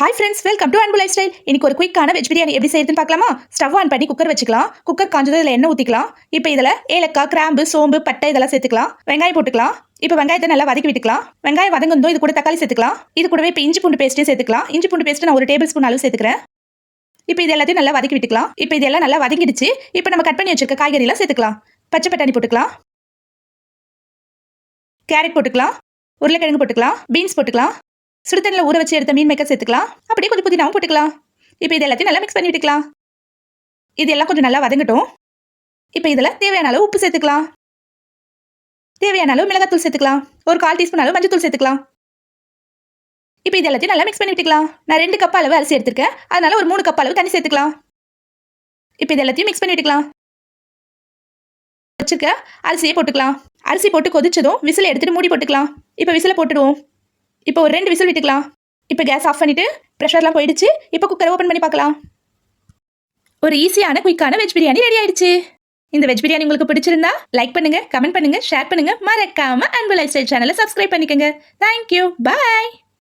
Hi friends, welcome to அன்பு life style. இன்னைக்கு ஒரு குயிக்கான வெஜ் பிரியாணி எப்படி செய்யுதுன்னு பார்க்கலாமா? ஸ்டவ் ஆன் பண்ணி குக்கர் வச்சுக்கலாம். குக்கர் காஞ்சதும் இதில் எண்ணெய் ஊற்றிக்கலாம். இப்போ இதில் ஏலக்காய், கிராம்பு, சோம்பு, பட்டை இதெல்லாம் சேர்த்துக்கலாம். வெங்காயம் போட்டுக்கலாம். இப்போ வெங்காயத்தை நல்லா வதக்கி விட்டுக்கலாம். வெங்காயம் வதங்கணும், இது கூட தக்காளி சேர்த்துக்கலாம். இது கூடவே இப்போ இஞ்சி பூண்டு பேஸ்ட்டையும் சேர்த்துக்கலாம். இஞ்சி பூண்டு பேஸ்ட் நான் 1 டேபிள் ஸ்பூன் அளவு சேர்த்துக்கிறேன். இப்போ இது எல்லாத்தையும் நல்லா வதக்கி விட்டுக்கலாம். இப்போ இதெல்லாம் நல்லா வதங்கிடுச்சு. இப்போ நம்ம கட் பண்ணி வச்சிருக்க காய்கறிலாம் சேர்த்துக்கலாம். பச்சை பட்டாணி போட்டுக்கலாம். கேரட் போட்டுக்கலாம். உருளைக்கிழங்கு போட்டுக்கலாம். பீன்ஸ் போட்டுக்கலாம். சுடுதண்ணில் ஊற வச்சு எடுத்த மீன் மேக்கர் சேர்த்துக்கலாம். அப்படியே கொஞ்சம் புதினாவும் போட்டுக்கலாம். இப்போ இது எல்லாத்தையும் நல்லா மிக்ஸ் பண்ணி விட்டுக்கலாம். இது எல்லாம் கொஞ்சம் நல்லா வதங்கட்டும். இப்போ இதில் தேவையான அளவு உப்பு சேர்த்துக்கலாம். தேவையான அளவு மிளகாத்தூள் சேர்த்துக்கலாம். ஒரு 1/4 டீஸ்பூன் அளவு மஞ்சள் தூள் சேர்த்துக்கலாம். இப்போ இது எல்லாத்தையும் நல்லா மிக்ஸ் பண்ணி விட்டுக்கலாம். நான் 2 கப் அளவு அரிசி எடுத்திருக்கேன், அதனால ஒரு 3 கப் அளவு தண்ணி சேர்த்துக்கலாம். இப்போ இது எல்லாத்தையும் மிக்ஸ் பண்ணி விட்டுக்கலாம். வச்சுக்க அரிசியை போட்டுக்கலாம். அரிசி போட்டு கொதிச்சதும் விசில் எடுத்துட்டு மூடி போட்டுக்கலாம். இப்போ விசிலை போட்டுடுவோம். இப்போ ஒரு 2 விசில் விட்டுக்கலாம். இப்போ கேஸ் ஆஃப் பண்ணிட்டு ப்ரெஷர்லாம் போயிடுச்சு. இப்போ குக்கரை ஓப்பன் பண்ணி பார்க்கலாம். ஒரு ஈஸியான குயிக்கான வெஜ் பிரியாணி ரெடி ஆயிடுச்சு. இந்த வெஜ் பிரியாணி உங்களுக்கு பிடிச்சிருந்தா லைக் பண்ணுங்க, கமெண்ட் பண்ணுங்க, ஷேர் பண்ணுங்க. மறக்காம அன்பு லைஃப் ஸ்டைல் சேனலை சப்ஸ்கிரைப் பண்ணிக்கோங்க. தேங்க்யூ, பாய்.